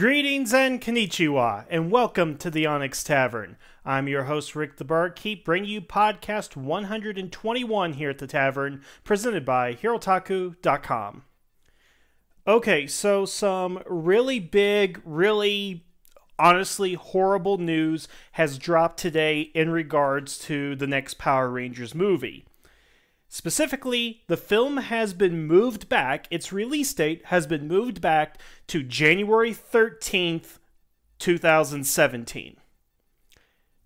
Greetings and konnichiwa, and welcome to the Onyx Tavern. I'm your host, Rick the Barkeep, bringing you podcast 121 here at the Tavern, presented by Hirotaku.com. Okay, so some really big, really honestly horrible news has dropped today in regards to the next Power Rangers movie. Specifically, the film has been moved back, its release date has been moved back to January 13th, 2017.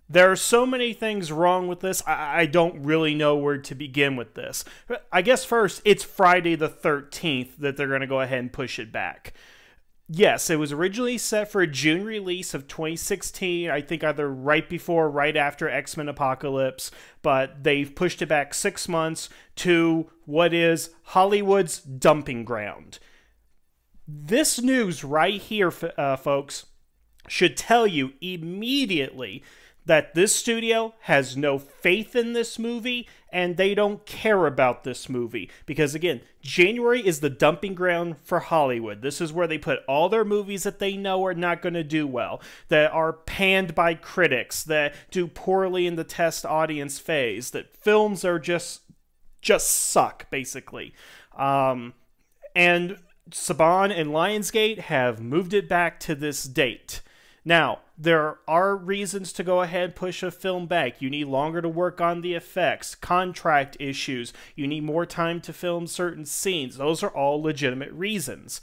There are so many things wrong with this, I don't really know where to begin with this. I guess first, it's Friday the 13th that they're going to go ahead and push it back. Yes, it was originally set for a June release of 2016, I think either right before or right after X-Men Apocalypse, but they've pushed it back 6 months to what is Hollywood's dumping ground. This news right here, folks, should tell you immediately that this studio has no faith in this movie and they don't care about this movie. Because again, January is the dumping ground for Hollywood. This is where they put all their movies that they know are not going to do well, that are panned by critics, that do poorly in the test audience phase, that films are just suck, basically. And Saban and Lionsgate have moved it back to this date. Now, there are reasons to go ahead and push a film back. You need longer to work on the effects, contract issues, you need more time to film certain scenes. Those are all legitimate reasons.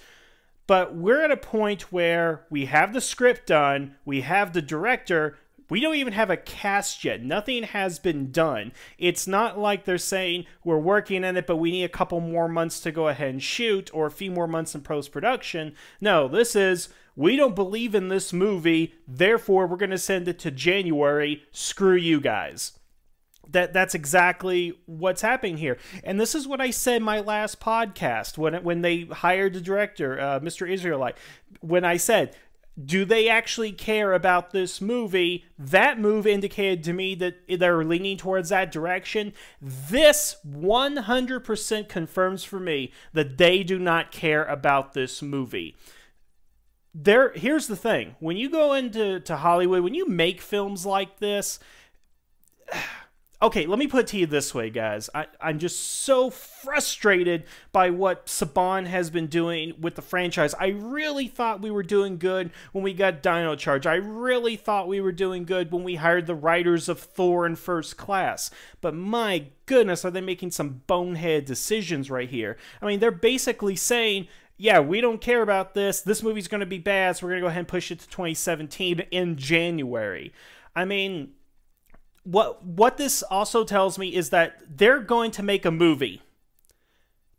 But we're at a point where we have the script done, we have the director, we don't even have a cast yet. Nothing has been done. It's not like they're saying, we're working on it, but we need a couple more months to go ahead and shoot, or a few more months in post-production. No, this is, we don't believe in this movie, therefore we're going to send it to January. Screw you guys. That's exactly what's happening here. And this is what I said in my last podcast when they hired the director, Mr. Israelite. When I said, do they actually care about this movie? That move indicated to me that they're leaning towards that direction. This 100% confirms for me that they do not care about this movie. Here's the thing. When you go into Hollywood, when you make films like this... Okay, let me put it to you this way, guys. I'm just so frustrated by what Saban has been doing with the franchise. I really thought we were doing good when we got Dino Charge. I really thought we were doing good when we hired the writers of Thor in First Class. But my goodness, are they making some bonehead decisions right here. I mean, they're basically saying, yeah, we don't care about this. This movie's going to be bad, so we're going to go ahead and push it to 2017 in January. I mean... What this also tells me is that they're going to make a movie,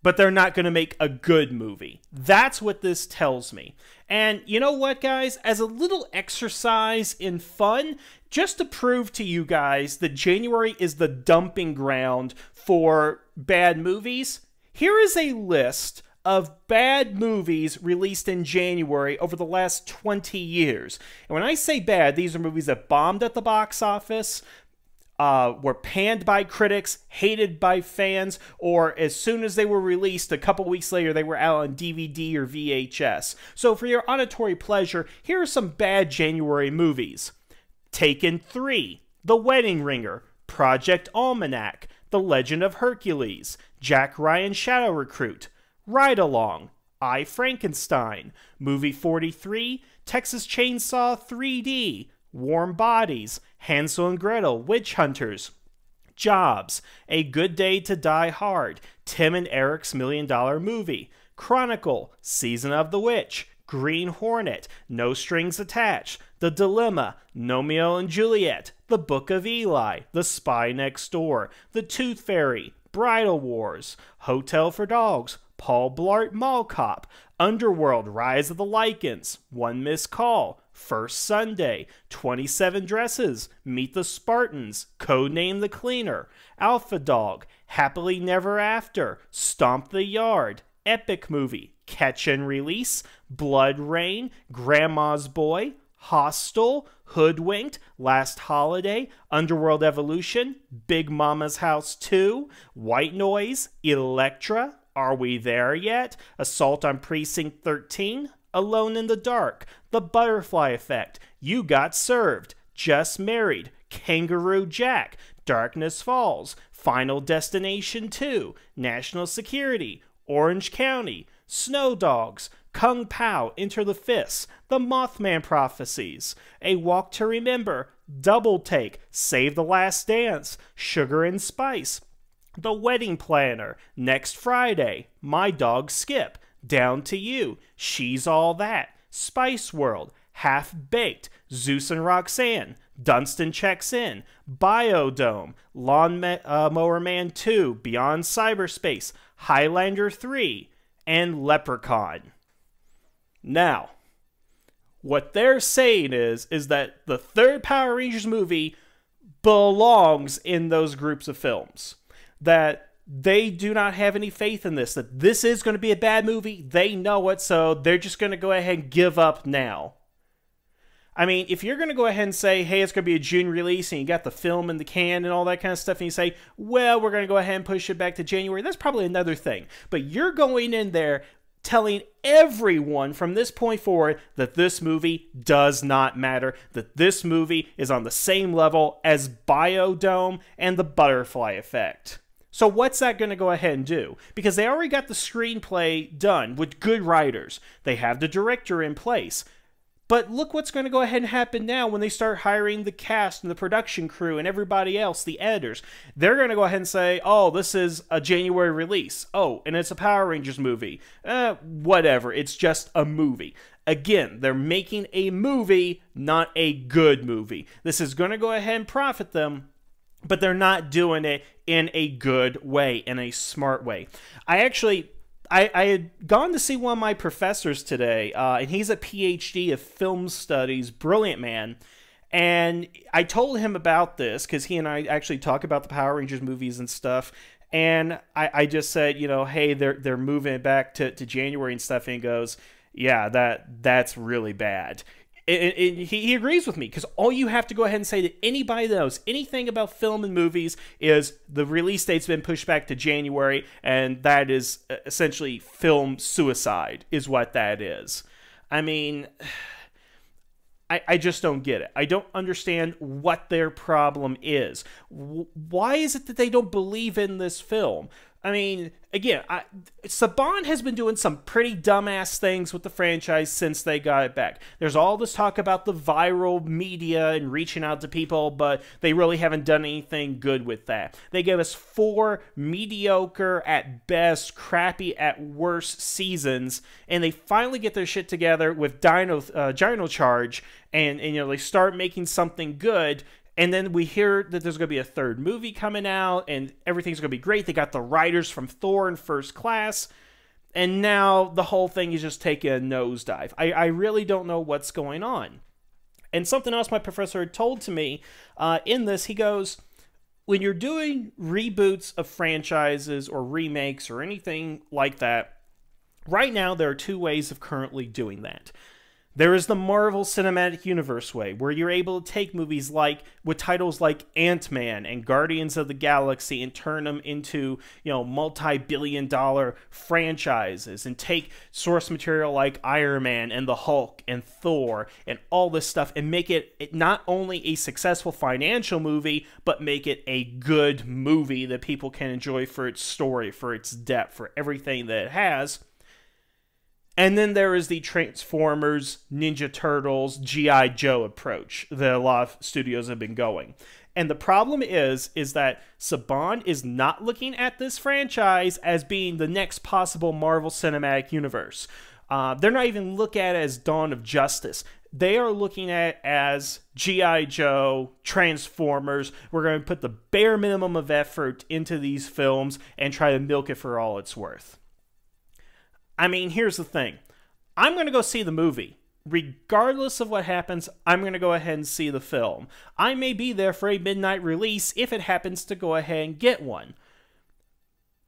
but they're not going to make a good movie. That's what this tells me. And you know what, guys? As a little exercise in fun, just to prove to you guys that January is the dumping ground for bad movies, here is a list of bad movies released in January over the last 20 years. And when I say bad, these are movies that bombed at the box office, were panned by critics, hated by fans, or as soon as they were released, a couple weeks later, they were out on DVD or VHS. So for your auditory pleasure, here are some bad January movies. Taken 3, The Wedding Ringer, Project Almanac, The Legend of Hercules, Jack Ryan Shadow Recruit, Ride Along, I, Frankenstein, Movie 43, Texas Chainsaw 3D, Warm Bodies, Hansel and Gretel, Witch Hunters, Jobs, A Good Day to Die Hard, Tim and Eric's $1 Million Movie, Chronicle, Season of the Witch, Green Hornet, No Strings Attached, The Dilemma, Romeo and Juliet, The Book of Eli, The Spy Next Door, The Tooth Fairy, Bridal Wars, Hotel for Dogs, Paul Blart Mall Cop, Underworld, Rise of the Lycans, One Missed Call, First Sunday, 27 Dresses, Meet the Spartans, Codename the Cleaner, Alpha Dog, Happily Never After, Stomp the Yard, Epic Movie, Catch and Release, Blood Rain, Grandma's Boy, Hostel, Hoodwinked, Last Holiday, Underworld Evolution, Big Mama's House 2, White Noise, Elektra, Are We There Yet?, Assault on Precinct 13, Alone in the Dark, The Butterfly Effect, You Got Served, Just Married, Kangaroo Jack, Darkness Falls, Final Destination 2, National Security, Orange County, Snow Dogs, Kung Pao, Enter the Fists, The Mothman Prophecies, A Walk to Remember, Double Take, Save the Last Dance, Sugar and Spice, The Wedding Planner, Next Friday, My Dog Skip, Down to You, She's All That, Spice World, Half Baked, Zeus and Roxanne, Dunstan Checks In, Biodome, Mower Man 2, Beyond Cyberspace, Highlander 3, and Leprechaun. Now, what they're saying is that the third Power Rangers movie belongs in those groups of films. That they do not have any faith in this. That this is going to be a bad movie. They know it, so they're just going to go ahead and give up now. I mean, if you're going to go ahead and say, hey, it's going to be a June release, and you got the film in the can and all that kind of stuff, and you say, well, we're going to go ahead and push it back to January, that's probably another thing. But you're going in there telling everyone from this point forward that this movie does not matter, that this movie is on the same level as Biodome and The Butterfly Effect. So what's that going to go ahead and do? Because they already got the screenplay done with good writers. They have the director in place. But look what's going to go ahead and happen now when they start hiring the cast and the production crew and everybody else, the editors. They're going to go ahead and say, oh, this is a January release. Oh, and it's a Power Rangers movie. Whatever, it's just a movie. Again, they're making a movie, not a good movie. This is going to go ahead and profit them, but they're not doing it in a good way, in a smart way. I had gone to see one of my professors today, and he's a PhD of film studies, brilliant man, and I told him about this, because he and I actually talk about the Power Rangers movies and stuff, and I just said, you know, hey, they're moving it back to January and stuff, and he goes, yeah, that's really bad. He agrees with me, because all you have to go ahead and say to anybody that knows anything about film and movies is the release date's been pushed back to January, and that is essentially film suicide, is what that is. I mean, I just don't get it. I don't understand what their problem is. Why is it that they don't believe in this film? I mean, again, Saban has been doing some pretty dumbass things with the franchise since they got it back. There's all this talk about the viral media and reaching out to people, but they really haven't done anything good with that. They gave us 4 mediocre at best, crappy at worst seasons, and they finally get their shit together with Dino Charge, and you know, they start making something good. And then we hear that there's going to be a third movie coming out, and everything's going to be great. They got the writers from Thor in First Class, and now the whole thing is just taking a nosedive. I really don't know what's going on. And something else my professor had told to me in this, he goes, when you're doing reboots of franchises or remakes or anything like that, right now there are 2 ways of currently doing that. There is the Marvel Cinematic Universe way, where you're able to take movies with titles like Ant-Man and Guardians of the Galaxy and turn them into, you know, multi-billion-dollar franchises, and take source material like Iron Man and the Hulk and Thor and all this stuff and make it not only a successful financial movie, but make it a good movie that people can enjoy for its story, for its depth, for everything that it has. And then there is the Transformers, Ninja Turtles, G.I. Joe approach that a lot of studios have been going. And the problem is that Saban is not looking at this franchise as being the next possible Marvel Cinematic Universe. They're not even looking at it as Dawn of Justice. They are looking at it as G.I. Joe, Transformers. We're going to put the bare minimum of effort into these films and try to milk it for all it's worth. I mean, here's the thing. I'm going to go see the movie. Regardless of what happens, I'm going to go ahead and see the film. I may be there for a midnight release if it happens to go ahead and get one.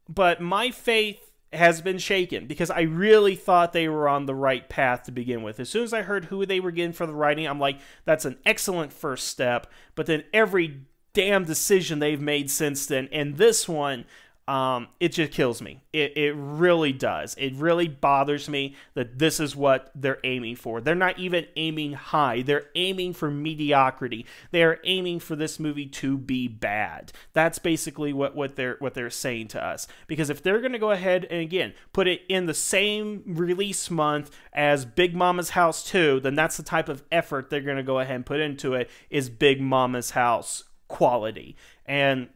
But my faith has been shaken because I really thought they were on the right path to begin with. As soon as I heard who they were getting for the writing, I'm like, that's an excellent first step. But then every damn decision they've made since then, and this one, it just kills me. It really does. It really bothers me that this is what they're aiming for. They're not even aiming high. They're aiming for mediocrity. They are aiming for this movie to be bad. That's basically what they're saying to us. Because if they're going to go ahead and, again, put it in the same release month as Big Mama's House 2, then that's the type of effort they're going to go ahead and put into it, is Big Mama's House quality. And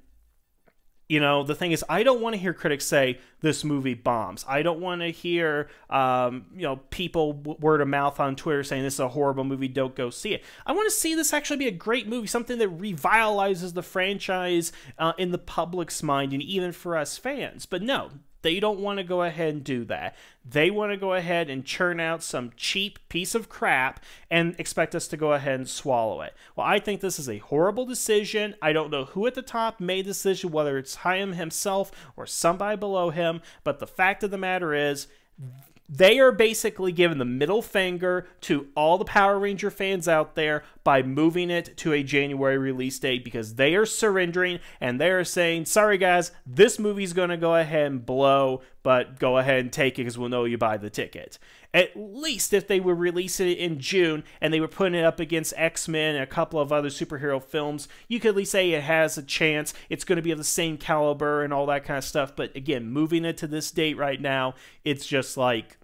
the thing is, I don't want to hear critics say this movie bombs. I don't want to hear, people word of mouth on Twitter saying this is a horrible movie, don't go see it. I want to see this actually be a great movie, something that revitalizes the franchise in the public's mind and even for us fans. But no, they don't want to go ahead and do that. They want to go ahead and churn out some cheap piece of crap and expect us to go ahead and swallow it. Well, I think this is a horrible decision. I don't know who at the top made the decision, whether it's Chaim himself or somebody below him, but the fact of the matter is, they are basically giving the middle finger to all the Power Ranger fans out there by moving it to a January release date, because they are surrendering and they are saying, sorry guys, this movie's going to go ahead and blow, but go ahead and take it because we'll know you buy the ticket. At least if they were releasing it in June and they were putting it up against X-Men and a couple of other superhero films, you could at least say it has a chance. It's going to be of the same caliber and all that kind of stuff. But again, moving it to this date right now, it's just like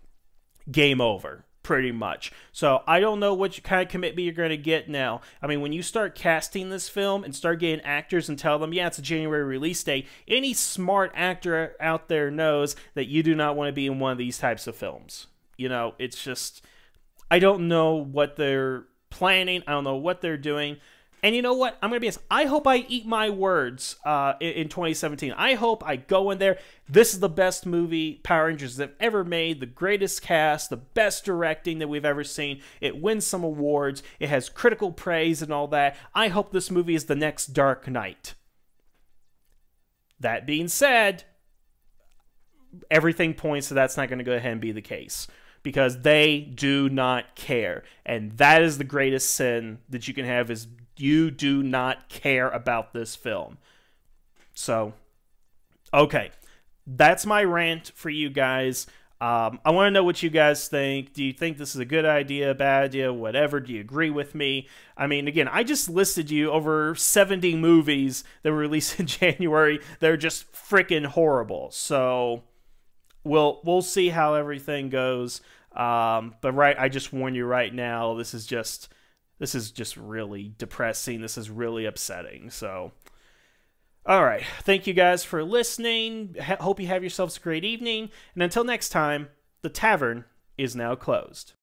game over, pretty much. So I don't know what kind of commitment you're going to get now. I mean, when you start casting this film and start getting actors and tell them, yeah, it's a January release date, any smart actor out there knows that you do not want to be in one of these types of films. It's just, I don't know what they're planning. I don't know what they're doing. And you know what? I'm going to be honest. I hope I eat my words in 2017. I hope I go in there. This is the best movie Power Rangers have ever made. The greatest cast, the best directing that we've ever seen. It wins some awards. It has critical praise and all that. I hope this movie is the next Dark Knight. That being said, everything points to that's not going to go ahead and be the case, because they do not care. And that is the greatest sin that you can have, is you do not care about this film. So, okay. That's my rant for you guys. I want to know what you guys think. Do you think this is a good idea, bad idea, whatever? Do you agree with me? I mean, again, I just listed you over 70 movies that were released in January. They're just freaking horrible. So we'll see how everything goes. But I just warn you right now, this is just really depressing. This is really upsetting. So, all right. Thank you guys for listening. Hope you have yourselves a great evening. And until next time, the tavern is now closed.